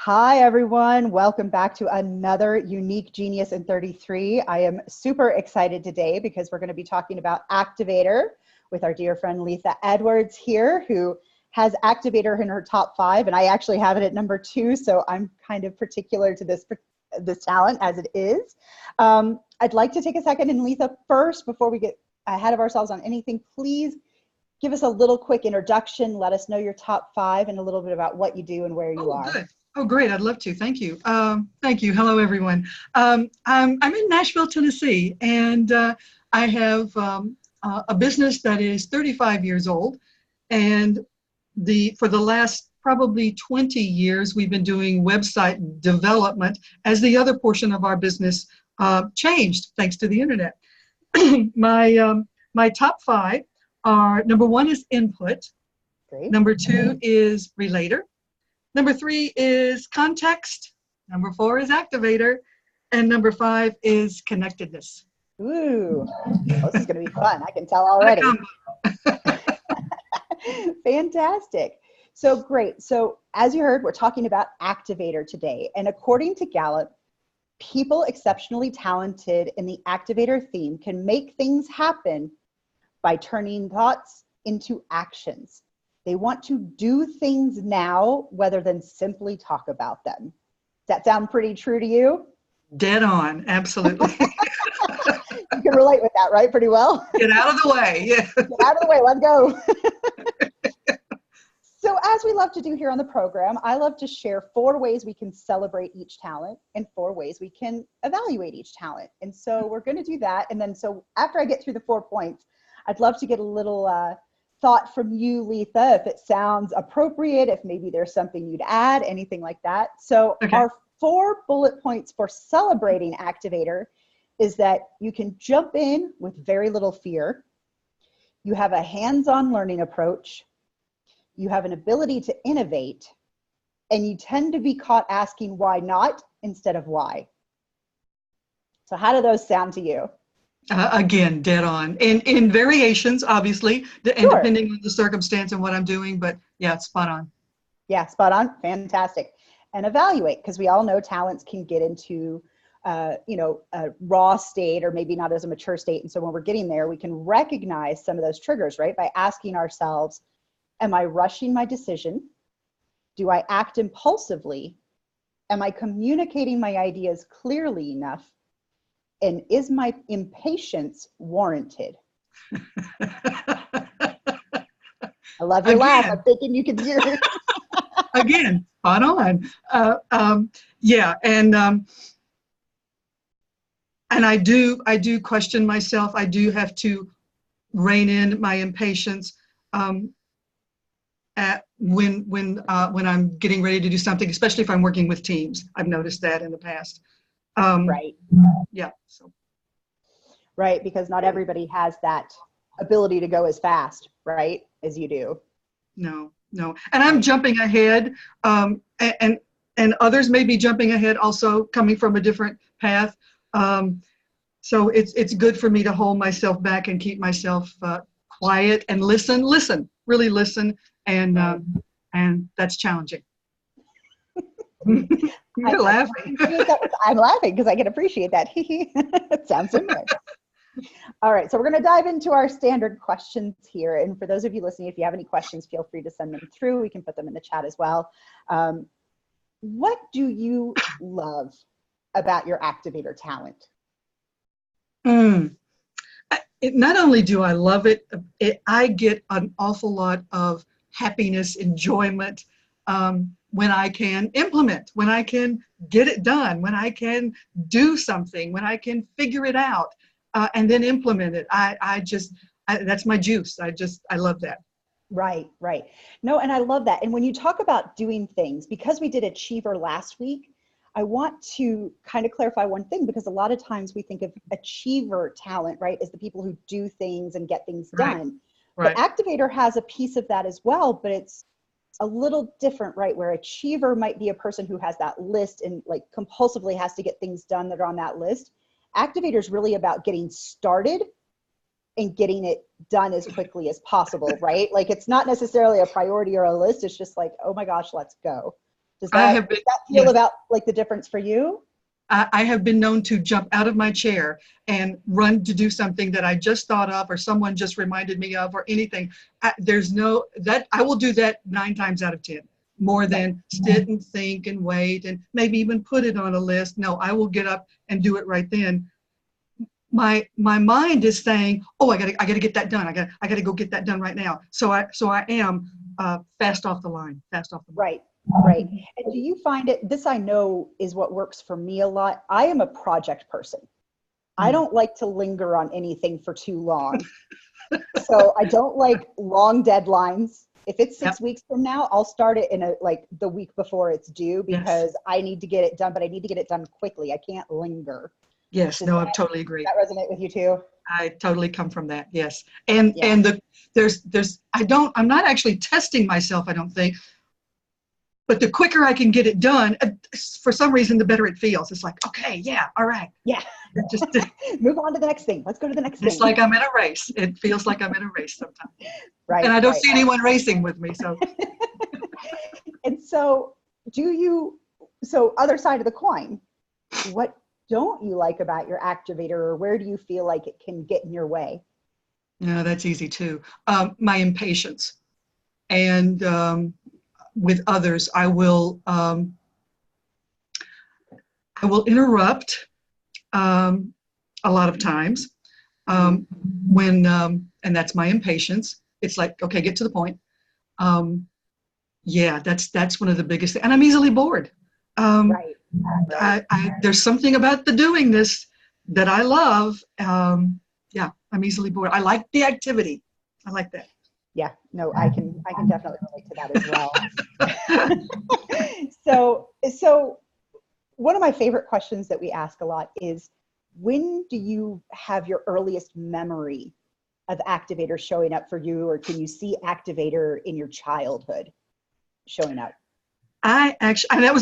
Hi, everyone. Welcome back to another Unique Genius in 33. I am super excited today because we're going to be talking about Activator with our dear friend Letha Edwards here, who has Activator in her top 5, and I actually have it at number 2, so I'm kind of particular to this talent as it is. I'd like to take a second, and Letha, first, before we get ahead of ourselves on anything, please give us a little quick introduction. Let us know your top 5 and a little bit about what you do and where you are. Good. Oh, great. I'd love to. Thank you. Thank you. Hello, everyone. I'm in Nashville, Tennessee, and I have a business that is 35 years old. And for the last probably 20 years, we've been doing website development as the other portion of our business changed thanks to the internet. My top 5 are, number 1 is input. Great. Number 2 is relator. Number 3 is context. Number 4 is activator. And number 5 is connectedness. Ooh, this is going to be fun. I can tell already. Fantastic. So great. So as you heard, we're talking about Activator today. And according to Gallup, people exceptionally talented in the Activator theme can make things happen by turning thoughts into actions. They want to do things now rather than simply talk about them. Does that sound pretty true to you? Dead on, absolutely. You can relate with that, right? Pretty well. Get out of the way. Yeah. Get out of the way, let's go. So as we love to do here on the program, I love to share 4 ways we can celebrate each talent and 4 ways we can evaluate each talent. And so we're going to do that. And then so after I get through the 4 points, I'd love to get a little thought from you, Letha, if it sounds appropriate, if maybe there's something you'd add, anything like that. So okay. Our 4 bullet points for celebrating Activator is that you can jump in with very little fear. You have a hands-on learning approach. You have an ability to innovate, and you tend to be caught asking why not instead of why. So how do those sound to you? Again, dead on. In variations, obviously, and Sure. Depending on the circumstance and what I'm doing, but yeah, it's spot on. Yeah, spot on. Fantastic. And evaluate, because we all know talents can get into a raw state or maybe not as a mature state. And so when we're getting there, we can recognize some of those triggers, right? By asking ourselves, am I rushing my decision? Do I act impulsively? Am I communicating my ideas clearly enough? And is my impatience warranted? I love your laugh. I'm thinking you can hear it. Again, spot on. Yeah, and I do question myself. I do have to rein in my impatience when I'm getting ready to do something, especially if I'm working with teams. I've noticed that in the past. Right. Yeah. So. Right, because not everybody has that ability to go as fast, right, as you do. No. And I'm jumping ahead, and others may be jumping ahead also, coming from a different path. So it's good for me to hold myself back and keep myself quiet and really listen, and that's challenging. You're laughing. I'm laughing because I can appreciate that. It sounds similar. All right, so we're going to dive into our standard questions here. And for those of you listening, if you have any questions, feel free to send them through. We can put them in the chat as well. What do you love about your Activator talent? Not only do I love it, I get an awful lot of happiness, enjoyment, when I can implement, when I can get it done, when I can do something, when I can figure it out, and then implement it. That's my juice. I love that. Right. No, and I love that. And when you talk about doing things, because we did Achiever last week, I want to kind of clarify one thing, because a lot of times we think of Achiever talent, right, as the people who do things and get things done. Right. But Activator has a piece of that as well, but it's a little different, right? Where Achiever might be a person who has that list and like compulsively has to get things done that are on that list. Activator is really about getting started and getting it done as quickly as possible, right? Like it's not necessarily a priority or a list. It's just like, oh my gosh, let's go. Does I that, have been, does that feel yes, about like the difference for you? I have been known to jump out of my chair and run to do something that I just thought of, or someone just reminded me of, or anything. There's no, that I will do that 9 times out of 10, more than sit and think and wait and maybe even put it on a list. No, I will get up and do it right then. My mind is saying, oh, I gotta get that done. I gotta go get that done right now. So I am fast off the line, fast off the line. Right, right. And do you find it, this I know is what works for me a lot. I am a project person. I don't like to linger on anything for too long. So I don't like long deadlines. If it's 6 Yep. weeks from now, I'll start it in like the week before it's due Yes. because I need to get it done, but I need to get it done quickly. I can't linger. Yes. Does No, I totally agree. that resonate with you too? I totally come from that. Yes. And Yeah. I'm not actually testing myself, I don't think, but the quicker I can get it done, for some reason, the better it feels. It's like, okay, yeah, all right. Yeah. Just Move on to the next thing. Let's go to the next thing. it's like I'm in a race. It feels like I'm in a race sometimes. Right. And I don't right. see anyone racing with me. So And so so other side of the coin, what don't you like about your activator, or where do you feel like it can get in your way? no, that's easy too. My impatience. And with others, I will interrupt a lot of times when, and that's my impatience. It's like, okay, get to the point. Yeah, that's one of the biggest things. And I'm easily bored. Right. There's something about the doing this that I love. Yeah, I'm easily bored. I like the activity. I like that. Yeah, no, I can definitely relate to that as well. So one of my favorite questions that we ask a lot is, when do you have your earliest memory of activator showing up for you, or can you see activator in your childhood showing up? I actually, and that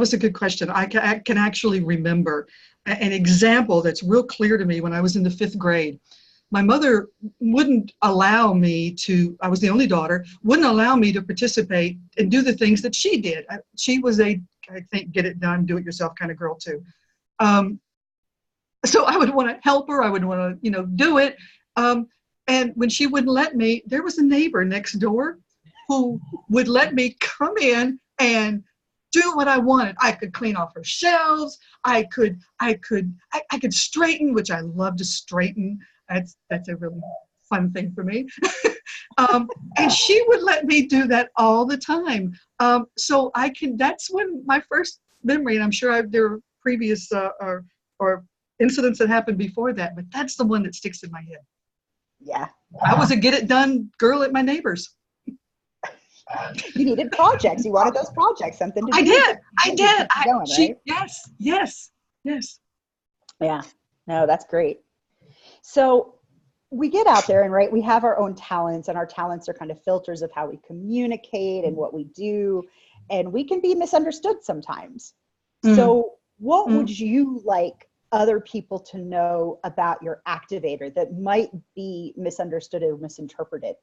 was a good question. I can actually remember an example that's real clear to me. When I was in the 5th grade, my mother wouldn't allow me to, I was the only daughter, wouldn't allow me to participate and do the things that she did. She was I think, get it done, do it yourself kind of girl too. So I would want to help her. I would want to, do it. And when she wouldn't let me, there was a neighbor next door who would let me come in and do what I wanted. I could clean off her shelves. I could straighten, which I love to straighten. That's a really fun thing for me. And she would let me do that all the time. So that's when my first memory, and I'm sure there were previous or incidents that happened before that, but that's the one that sticks in my head. Yeah. I was a get it done girl at my neighbor's. You needed projects. You wanted those projects, something to do. I did. Right? Yes. Yeah. No, that's great. So we get out there and we have our own talents, and our talents are kind of filters of how we communicate and what we do. And we can be misunderstood sometimes. So what would you like other people to know about your activator that might be misunderstood or misinterpreted?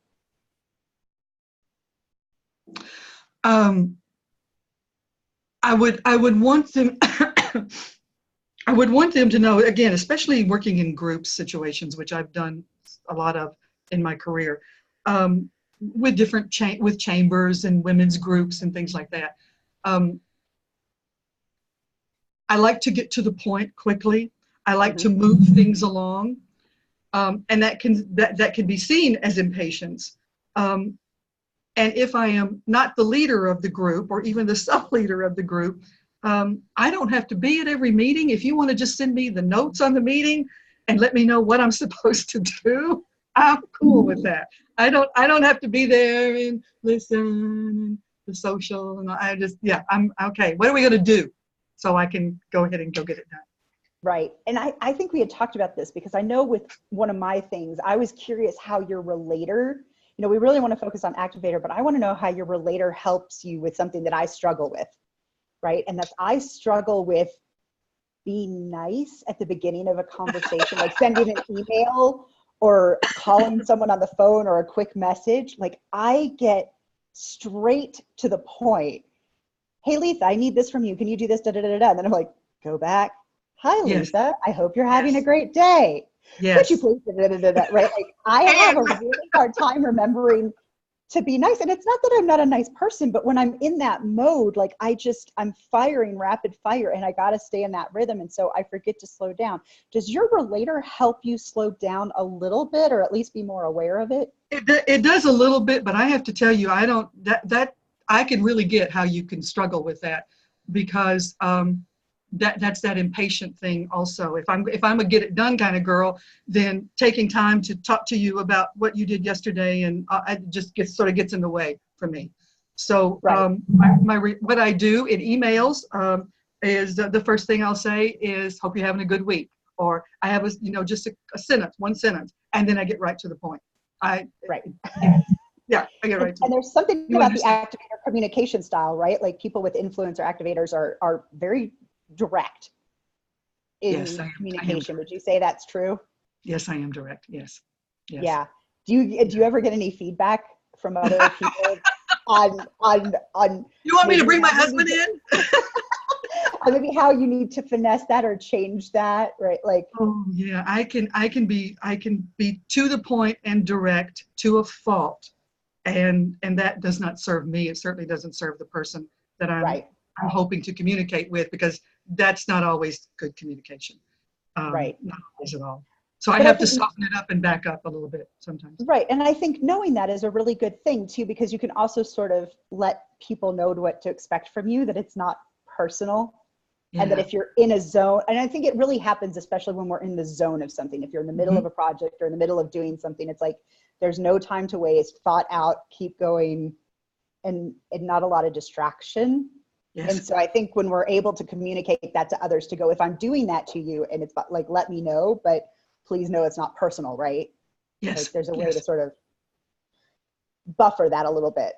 I would want them I would want them to know, again, especially working in group situations, which I've done a lot of in my career, with different with chambers and women's groups and things like that. I like to get to the point quickly. I like to move things along, and that can be seen as impatience. And if I am not the leader of the group, or even the sub-leader of the group, I don't have to be at every meeting. If you want to just send me the notes on the meeting and let me know what I'm supposed to do, I'm cool with that. I don't have to be there and listen and the social, and I'm okay. What are we going to do? So I can go ahead and go get it done. Right. And I think we had talked about this, because I know with one of my things, I was curious how your relator, we really want to focus on activator, but I want to know how your relator helps you with something that I struggle with, right? And that's, I struggle with being nice at the beginning of a conversation, like sending an email or calling someone on the phone or a quick message. Like, I get straight to the point. hey, Letha, I need this from you. Can you do this? Da, da, da, da, da. And then I'm like, go back. Hi, Yes. Letha. I hope you're having a Yes. great day. Could you Yes. please? Da, da, da, da, da, right? Like, I have And a really hard time remembering to be nice. And it's not that I'm not a nice person, but when I'm in that mode, like I'm firing rapid fire and I got to stay in that rhythm. And so I forget to slow down. Does your relator help you slow down a little bit, or at least be more aware of it? it does a little bit, but I have to tell you, I don't, that I can really get how you can struggle with that, because that's that impatient thing also. If I'm a get it done kind of girl, then taking time to talk to you about what you did yesterday, and it just gets in the way for me. So Right. what I do in emails is the first thing I'll say is, hope you're having a good week, or I have just a sentence, one sentence, and then I get right to the point. Right. Yeah, I get right to And it. there's something You about the understand? activator communication style, right? Like people with influencer activators are very direct Yes, in I am communication. Would direct. you say that's true? Yes, I am direct. Yes, yes. Yeah. Do you ever get any feedback from other people on You want me to maybe bring my how you need husband in? or maybe how you need to finesse that or change that, right? Like, Oh yeah, I can be to the point and direct to a fault, and that does not serve me. It certainly doesn't serve the person that right, I'm hoping to communicate with, because that's not always good communication. right. Not always at all. So I But I have to think, soften it up and back up a little bit sometimes. right. And I think knowing that is a really good thing too, because you can also sort of let people know what to expect from you, that it's not personal. And that Yeah. if you're in a zone, and I think it really happens, especially when we're in the zone of something, if you're in the middle of Hmm. a project or in the middle of doing something, it's like, there's no time to waste, thought out, keep going, and not a lot of distraction. And Yes. so I think when we're able to communicate that to others, to go, if I'm doing that to you, and it's like, let me know, but please know it's not personal, right? Like Yes. there's a way to Yes. sort of buffer that a little bit.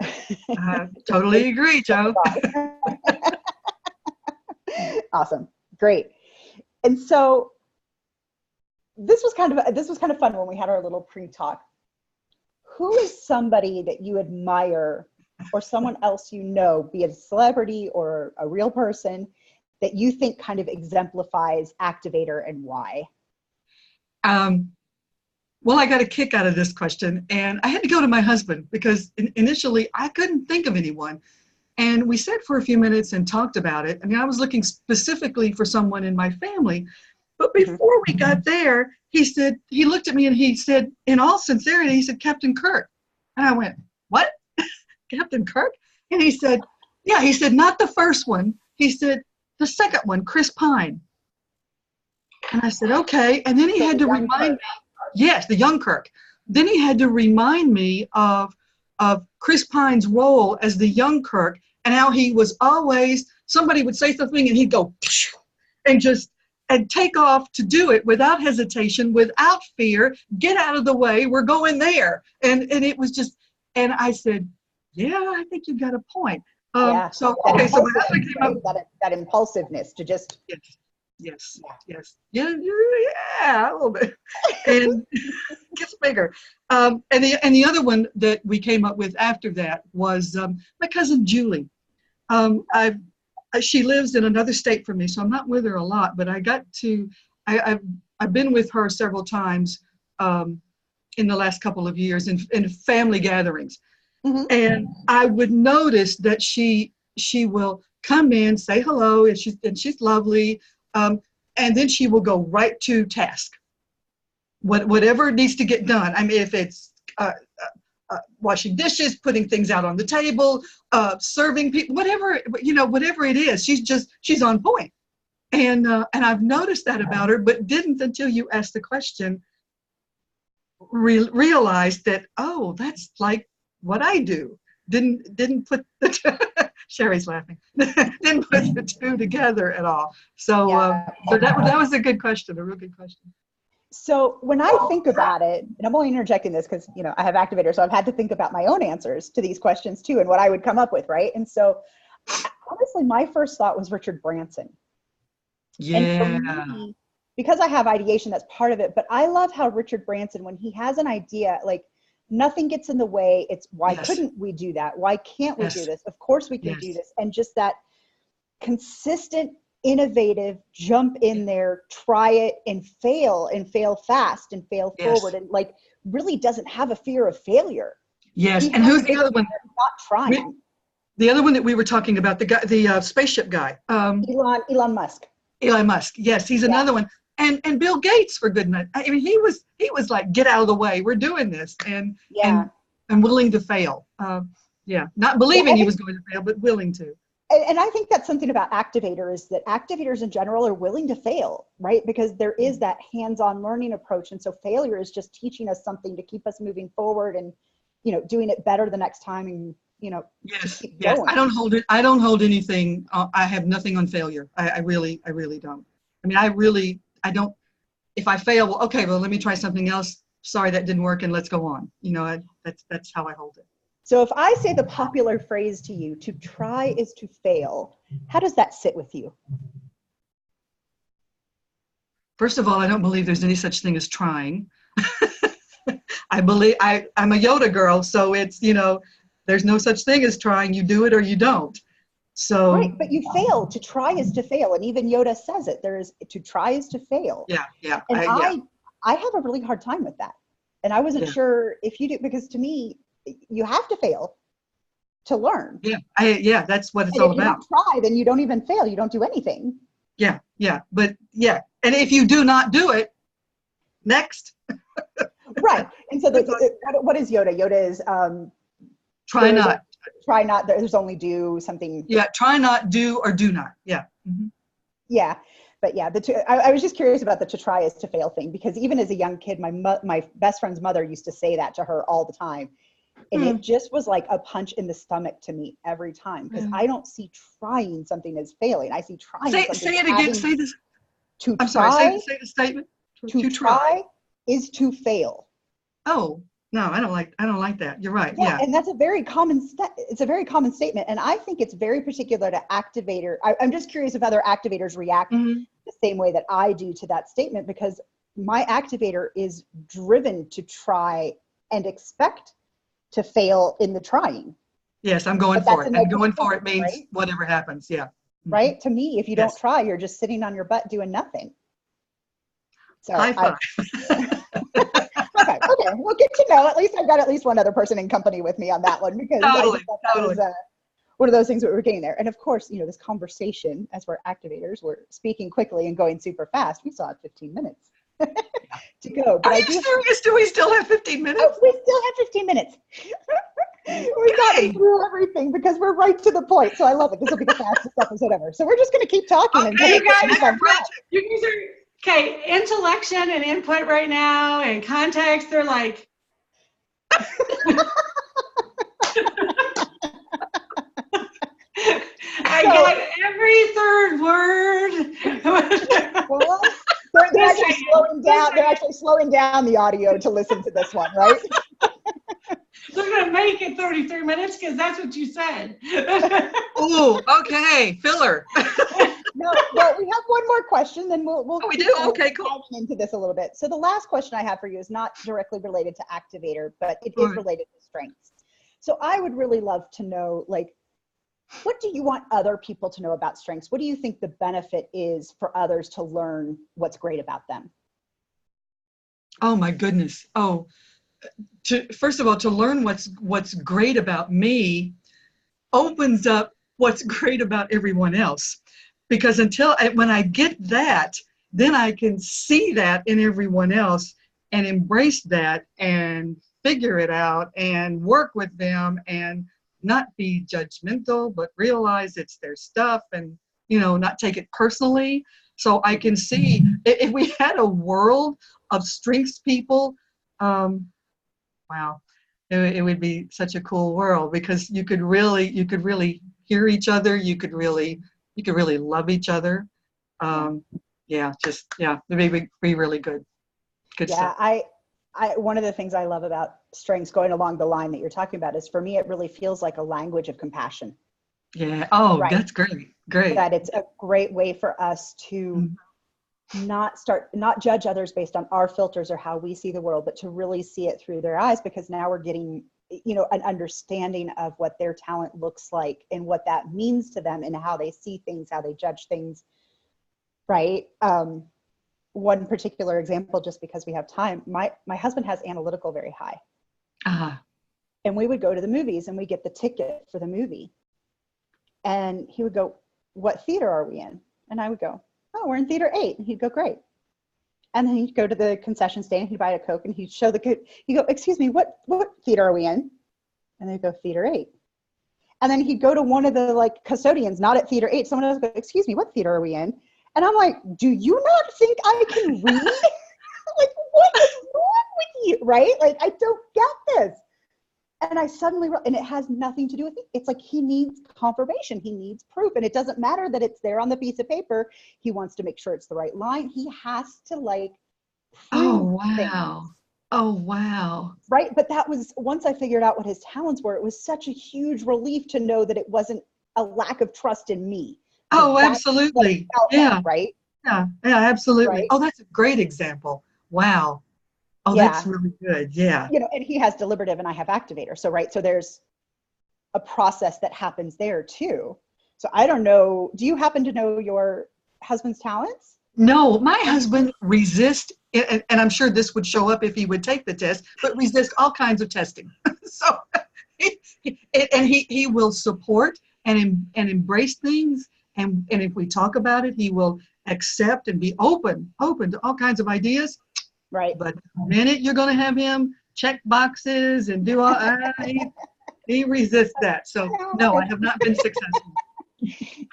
I totally agree, Joe. Awesome. Great. And so this was kind of fun when we had our little pre-talk. Who is somebody that you admire, or someone else you know, be it a celebrity or a real person, that you think kind of exemplifies activator, and why? Um, well, I got a kick out of this question, and I had to go to my husband, because initially I couldn't think of anyone. And we sat for a few minutes and talked about it. I mean, I was looking specifically for someone in my family. But Mhm. before we got there, he looked at me and he said, in all sincerity, he said, Captain Kirk. And I went, what? Captain Kirk? And he said, yeah, he said, not the first one. He said, the second one, Chris Pine. And I said, okay. And then he So had the to young remind me, Kirk. yes, the young Kirk. Then he had to remind me of Chris Pine's role as the young Kirk, and how he was always, somebody would say something and he'd go, and just, and take off to do it without hesitation, without fear, get out of the way, we're going there. And it was just, and I said, yeah, I think you got a point. Yeah. So, That okay, so my husband impulsiveness, came up, right? That impulsiveness to just, yes, yes, yeah. yes, yeah, yeah, a little bit. And gets bigger. And the other one that we came up with after that was my cousin Julie. I've She lives in another state from me, so I'm not with her a lot. But I've been with her several times in the last couple of years in family gatherings, Mhm. and I would notice that she will come in, say hello, and she's lovely, and then she will go right to task. Whatever needs to get done. I mean, if it's washing dishes, putting things out on the table, serving people, whatever it is, she's on point. And I've noticed that about her, but didn't, until you asked the question, realize that, oh, that's like what I do. Didn't put the Sherry's laughing. Didn't put the two together at all. Yeah. So that was a good question, a real good question. So when I think about it, and I'm only interjecting this because, I have activators, so I've had to think about my own answers to these questions too, and what I would come up with, right? And so honestly, my first thought was Richard Branson. And for Yeah. me, because I have ideation, that's part of it. But I love how Richard Branson, when he has an idea, like nothing gets in the way. It's why Yes. couldn't we do that? Why can't we do Yes. this? Of course we can do Yes. this. And just that consistent, innovative, jump in there, try it and fail fast and fail forward, and like really doesn't have a fear of failure. Yes. And who's the other one? Not trying. The other one that we were talking about, the guy, the spaceship guy. Elon Musk. Elon Musk. Yes, he's another one. And Bill Gates, for goodness. I mean, he was like, get out of the way. We're doing this, and willing to fail. Not believing he was going to fail, but willing to. And I think that's something about activators, that activators in general are willing to fail, right? Because there is that hands-on learning approach. And so failure is just teaching us something to keep us moving forward and, doing it better the next time. And, yes. I don't hold anything. I have nothing on failure. I really don't. I mean, I don't, if I fail, well, okay, well, let me try something else. Sorry, that didn't work. And let's go on. That's how I hold it. So if I say the popular phrase to you, to try is to fail, how does that sit with you? First of all, I don't believe there's any such thing as trying. I'm a Yoda girl, so it's, there's no such thing as trying. You do it or you don't. So right, but you fail. To try is to fail, and even Yoda says it. There is to try is to fail. Yeah. And I have a really hard time with that, and I wasn't sure if you do, because to me, you have to fail to learn. Yeah, that's what it's all about. If you don't try, then you don't even fail. You don't do anything. Yeah, but and if you do not do it, next. Right, and so what is Yoda? Yoda is try not. Try not. There's only do something. Yeah, try not, do, or do not. Yeah. Mm-hmm. Yeah, but yeah, I was just curious about the to try is to fail thing, because even as a young kid, my best friend's mother used to say that to her all the time. And it just was like a punch in the stomach to me every time, because I don't see trying something as failing. I see trying. Say it again. Say this. I'm sorry. Say the statement. To try is to fail. Oh no, I don't like that. You're right. Yeah. And that's a very common. It's a very common statement, and I think it's very particular to activator. I'm just curious if other activators react the same way that I do to that statement, because my activator is driven to try and expect to fail in the trying. Yes, I'm going for it. And going for it means whatever happens. Yeah. Right? To me, if you don't try, you're just sitting on your butt doing nothing. So high five. Okay. Well, good to know. At least I've got at least one other person in company with me on that one, because totally. That was one of those things that we're getting there. And of course, this conversation, as we're activators, we're speaking quickly and going super fast. We still have 15 minutes. To go. But Are you serious? Do we still have 15 minutes? Oh, we still have 15 minutes. We got through everything because we're right to the point. So I love it. This will be the fastest episode ever. So we're just going to keep talking. Okay, you guys are okay. Intellection and input right now, and context. They're like. I get every third word. Well, they're actually slowing down. They're actually slowing down the audio to listen to this one, right? They're gonna make it 33 minutes because that's what you said. Oh, okay, filler. No, well, we have one more question, then we'll we do? Okay, cool. Into this a little bit. So the last question I have for you is not directly related to activator, but it is related to strengths. So I would really love to know, like, what do you want other people to know about strengths? What do you think the benefit is for others to learn what's great about them? Oh my goodness. Oh, first of all, to learn what's great about me opens up what's great about everyone else. Because when I get that, then I can see that in everyone else and embrace that and figure it out and work with them and not be judgmental, but realize it's their stuff and, not take it personally. So I can see if we had a world of strengths people, wow, it would be such a cool world, because you could really hear each other. You could really love each other. It'd be really good. Good stuff. One of the things I love about strengths, going along the line that you're talking about, is for me, it really feels like a language of compassion. Yeah. Oh, right. That's great. Great. That it's a great way for us to not judge others based on our filters or how we see the world, but to really see it through their eyes, because now we're getting an understanding of what their talent looks like and what that means to them and how they see things, how they judge things, right? One particular example, just because we have time, my husband has analytical very high. And we would go to the movies and we get the ticket for the movie. And he would go, "What theater are we in?" And I would go, "Oh, we're in theater 8." And he'd go, "Great." And then he'd go to the concession stand, he'd buy a Coke, and he'd show he'd go, "Excuse me, what theater are we in?" And they'd go, "Theater 8." And then he'd go to one of the custodians, not at theater 8. Someone else would go, "Excuse me, what theater are we in?" And I'm like, "Do you not think I can read?" What is wrong with you, right? I don't get this. And I suddenly, and it has nothing to do with it. It's like he needs confirmation. He needs proof. And it doesn't matter that it's there on the piece of paper. He wants to make sure it's the right line. He has to Oh, prove things. wow. Oh, wow. Right. But that was, once I figured out what his talents were, it was such a huge relief to know that it wasn't a lack of trust in me. Oh, absolutely. Yeah. Right. Yeah. Yeah, absolutely. Right? Oh, that's a great example. Wow. Oh, yeah. That's really good. Yeah. And he has deliberative and I have activator. So, right. So there's a process that happens there too. So I don't know. Do you happen to know your husband's talents? No, my husband resists, and I'm sure this would show up if he would take the test, but resist all kinds of testing. So, he will support and embrace things. And if we talk about it, he will accept and be open to all kinds of ideas. Right. But the minute you're going to have him check boxes and do all, he resists that. So no, I have not been successful.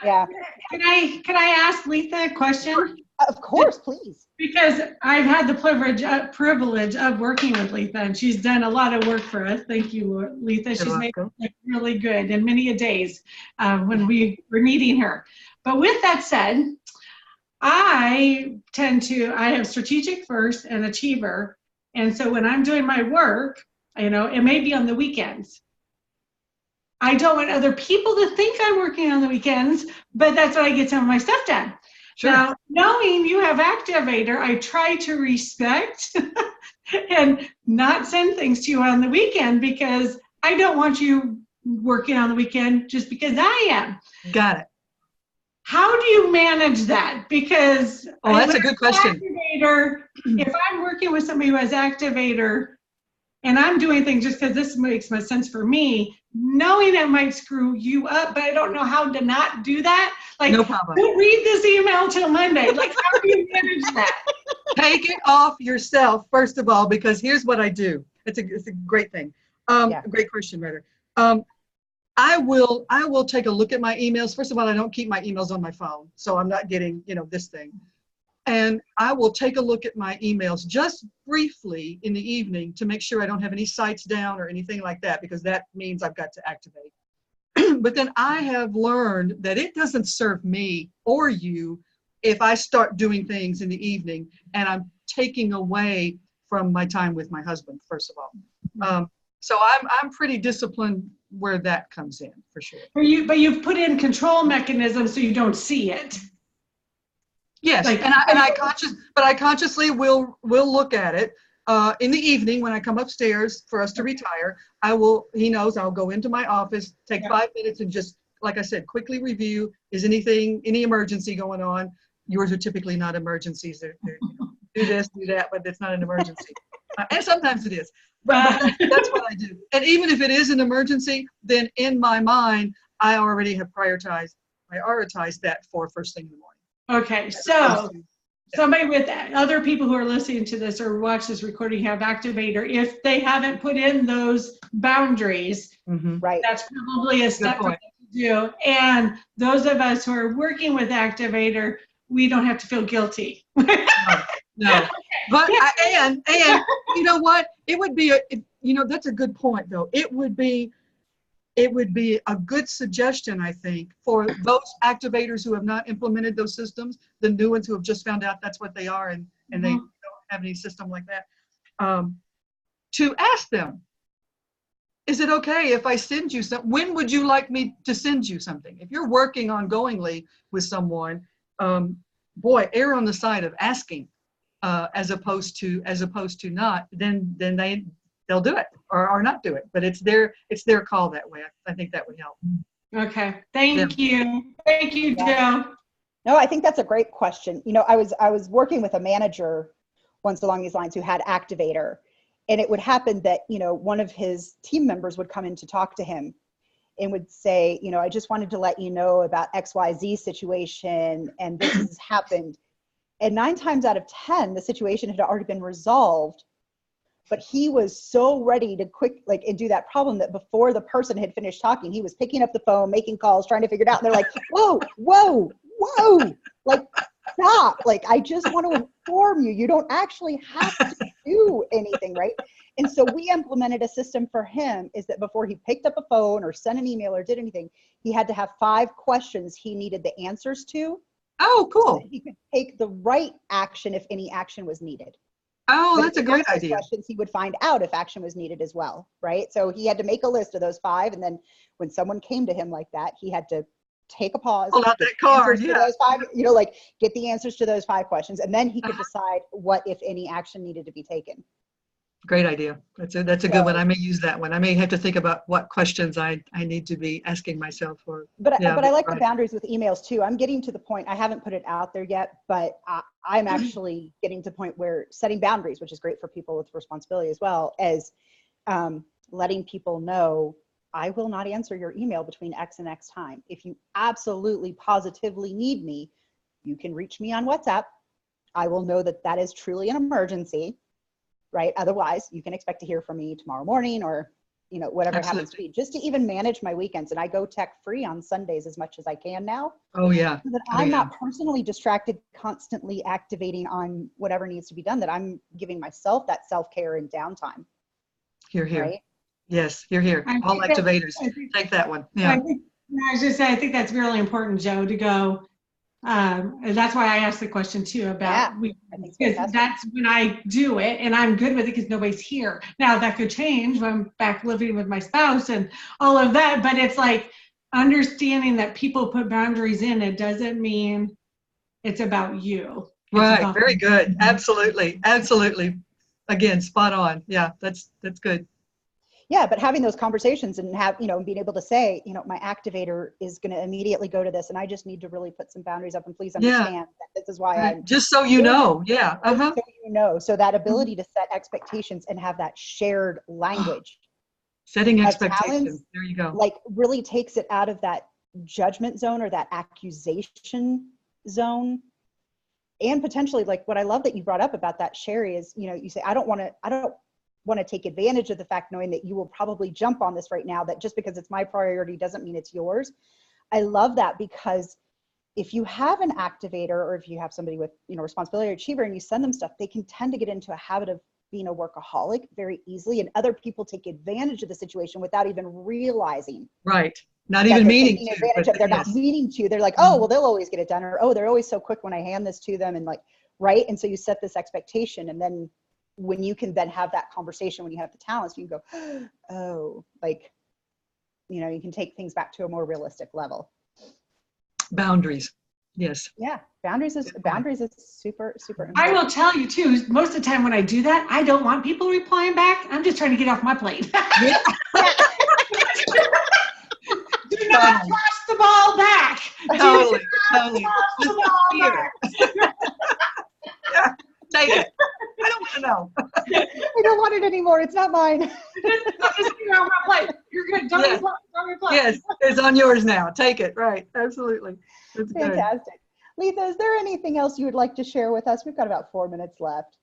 Yeah. Can I ask Letha a question? Of course, please. Because I've had the privilege of working with Letha, and she's done a lot of work for us. Thank you, Letha. She's made it look really good in many a days when we were meeting her. But with that said, I have strategic first and achiever. And so when I'm doing my work, it may be on the weekends. I don't want other people to think I'm working on the weekends, but that's when I get some of my stuff done. Sure. Now, knowing you have activator, I try to respect and not send things to you on the weekend because I don't want you working on the weekend just because I am. Got it. How do you manage that? Because that's a good question. Activator, if I'm working with somebody who has activator and I'm doing things just because this makes much sense for me, knowing it might screw you up, but I don't know how to not do that. No problem. Don't read this email till Monday. How do you manage that? Take it off yourself, first of all, because here's what I do. It's a great thing. Great question, rather. I will take a look at my emails. First of all, I don't keep my emails on my phone, so I'm not getting, this thing. And I will take a look at my emails just briefly in the evening to make sure I don't have any sites down or anything like that, because that means I've got to activate. But then I have learned that it doesn't serve me or you if I start doing things in the evening and I'm taking away from my time with my husband, first of all. So I'm pretty disciplined where that comes in, for sure. But you've put in control mechanisms so you don't see it. Yes, I consciously will look at it in the evening when I come upstairs for us to retire. He knows I'll go into my office, take 5 minutes and just, like I said, quickly review. Is any emergency going on? Yours are typically not emergencies. They're do this, do that, but it's not an emergency. And sometimes it is. But that's what I do. And even if it is an emergency, then in my mind, I already have prioritized that for first thing in the morning. Okay, so somebody with other people who are listening to this or watch this recording have activator. If they haven't put in those boundaries, right, that's probably a step for them to do. And those of us who are working with activator, we don't have to feel guilty. No. Okay. But and you know what? It would be that's a good point though. It would be a good suggestion, I think, for those activators who have not implemented those systems, the new ones who have just found out that's what they are and they don't have any system like that, to ask them, is it okay if I send you something? When would you like me to send you something? If you're working ongoingly with someone, err on the side of asking as opposed to not, then they'll do it or not do it. But it's their call that way. I think that would help. Okay. Thank you. Thank you, Joe. No, I think that's a great question. You know, I was working with a manager once along these lines who had Activator, and it would happen that, you know, one of his team members would come in to talk to him and would say, you know, I just wanted to let you know about XYZ situation and this has happened. And 9 times out of 10, the situation had already been resolved, but he was so ready to and do that problem that before the person had finished talking, he was picking up the phone, making calls, trying to figure it out. And they're like, whoa, whoa, whoa, like, stop. Like, I just want to inform you, you don't actually have to do anything, right? And so we implemented a system for him is that before he picked up a phone or sent an email or did anything, he had to have 5 questions he needed the answers to. Oh, cool. So that he could take the right action if any action was needed. Oh, But that's a if he great asked those idea. questions, he would find out if action was needed as well, right? So he had to make a list of those 5, and then when someone came to him like that, he had to take a pause, Pull out get that the card, answers to yeah. those 5, you know, like get the answers to those 5 questions, and then he could decide what, if any, action needed to be taken. Great idea. That's a good one. I may use that one. I may have to think about what questions I need to be asking myself for. But yeah, I like right. the boundaries with emails too. I'm getting to the point, I haven't put it out there yet, but I'm actually getting to the point where setting boundaries, which is great for people with responsibility as well, as letting people know, I will not answer your email between X and X time. If you absolutely positively need me, you can reach me on WhatsApp. I will know that that is truly an emergency, right? Otherwise, you can expect to hear from me tomorrow morning or, you know, whatever it happens to be, just to even manage my weekends. And I go tech free on Sundays as much as I can now. Oh, yeah. So that I'm not personally distracted, constantly activating on whatever needs to be done, that I'm giving myself that self-care and downtime. Here, here. Right? Yes, here. All activators. Take that one. Yeah. I was just saying, I think that's really important, Joe, to go. And that's why I asked the question too about because that's when I do it and I'm good with it because nobody's here. Now that could change when I'm back living with my spouse and all of that, but it's like understanding that people put boundaries in, it doesn't mean it's about you. Right. Very good. Absolutely. Absolutely. Again, spot on. Yeah, that's good. Yeah, but having those conversations and being able to say, you know, my activator is going to immediately go to this, and I just need to really put some boundaries up, and please understand that this is why I'm just so you know. Yeah. So you know, so that ability to set expectations and have that shared language. Setting expectations. There you go. Like really takes it out of that judgment zone or that accusation zone. And potentially, like what I love that you brought up about that, Sherry, is, you know, you say, I don't want to take advantage of the fact knowing that you will probably jump on this right now, that just because it's my priority doesn't mean it's yours. I love that, because if you have an activator or if you have somebody with, you know, responsibility or achiever and you send them stuff, they can tend to get into a habit of being a workaholic very easily, and other people take advantage of the situation without even realizing. Right. Not even meaning to. They're not meaning to. They're like, oh, well, they'll always get it done, or, oh, they're always so quick when I hand this to them, and like, right. And so you set this expectation, and then when you can then have that conversation, when you have the talents, you can go, oh, like, you know, you can take things back to a more realistic level. Boundaries. Yes. Yeah. Boundaries is super, super important. I will tell you too, most of the time when I do that, I don't want people replying back. I'm just trying to get off my plate. Do not toss the ball back. Totally. Back. Yeah, take it. I don't want to know. I don't want it anymore. It's not mine. Just get on my plate. You're good. Don't reply. Yes, it's on yours now. Take it. Right. Absolutely. That's fantastic. Good. Letha, is there anything else you would like to share with us? We've got about 4 minutes left.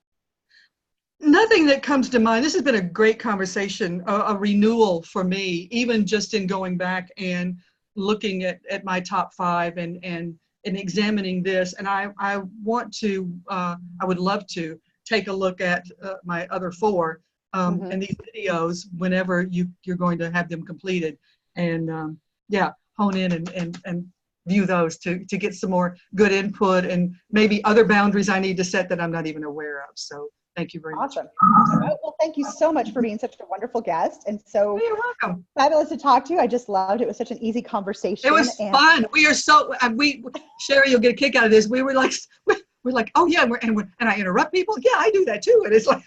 Nothing that comes to mind. This has been a great conversation, a renewal for me, even just in going back and looking at my top 5 and examining this. And I want to, I would love to take a look at my other 4 and these videos whenever you're going to have them completed, and hone in and view those to get some more good input and maybe other boundaries I need to set that I'm not even aware of. So thank you very much. Awesome. Well, thank you so much for being such a wonderful guest, and so you're welcome. Fabulous to talk to you. I just loved it. It was such an easy conversation. It was fun. We are so Sherry, you'll get a kick out of this. We're like, oh yeah, and I interrupt people. Yeah, I do that too. And it's like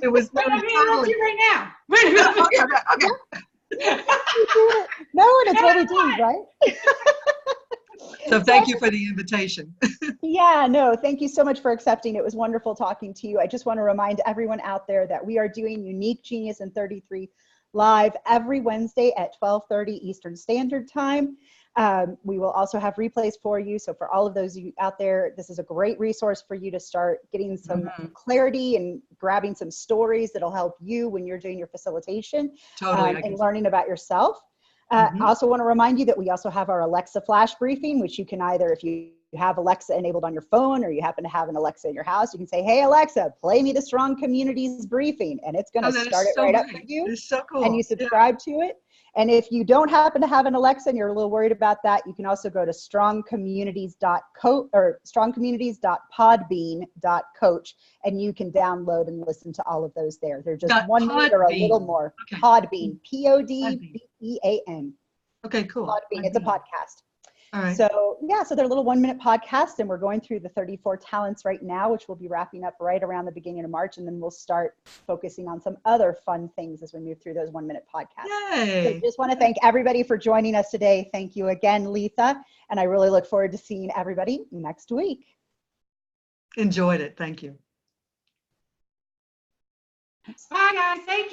It was Wait, I'm really going to interrupt totally. you right now. Wait a minute. Okay. No, and it's what we do, right? So thank you for the invitation. Yeah, no, thank you so much for accepting. It was wonderful talking to you. I just want to remind everyone out there that we are doing Unique Genius in 33 live every Wednesday at 12:30 Eastern Standard Time. We will also have replays for you. So for all of those you out there, this is a great resource for you to start getting some clarity and grabbing some stories that'll help you when you're doing your facilitation and learning about yourself. I also want to remind you that we also have our Alexa flash briefing, which you can either, if you have Alexa enabled on your phone or you happen to have an Alexa in your house, you can say, hey, Alexa, play me the Strong Communities briefing, and it's going to start it right up for you. It's so cool. And you subscribe to it. And if you don't happen to have an Alexa and you're a little worried about that, you can also go to strongcommunities.co or strongcommunities.podbean.coach, and you can download and listen to all of those there. They're just 1 minute or a little more. Okay. Podbean, Podbean. Okay, cool. Podbean, it's a podcast. All right. So yeah, so they're little 1 minute podcasts, and we're going through the 34 talents right now, which we'll be wrapping up right around the beginning of March, and then we'll start focusing on some other fun things as we move through those 1 minute podcasts. Yay. So just want to thank everybody for joining us today. Thank you again, Letha, and I really look forward to seeing everybody next week. Enjoyed it. Thank you. Bye, guys. Thank you.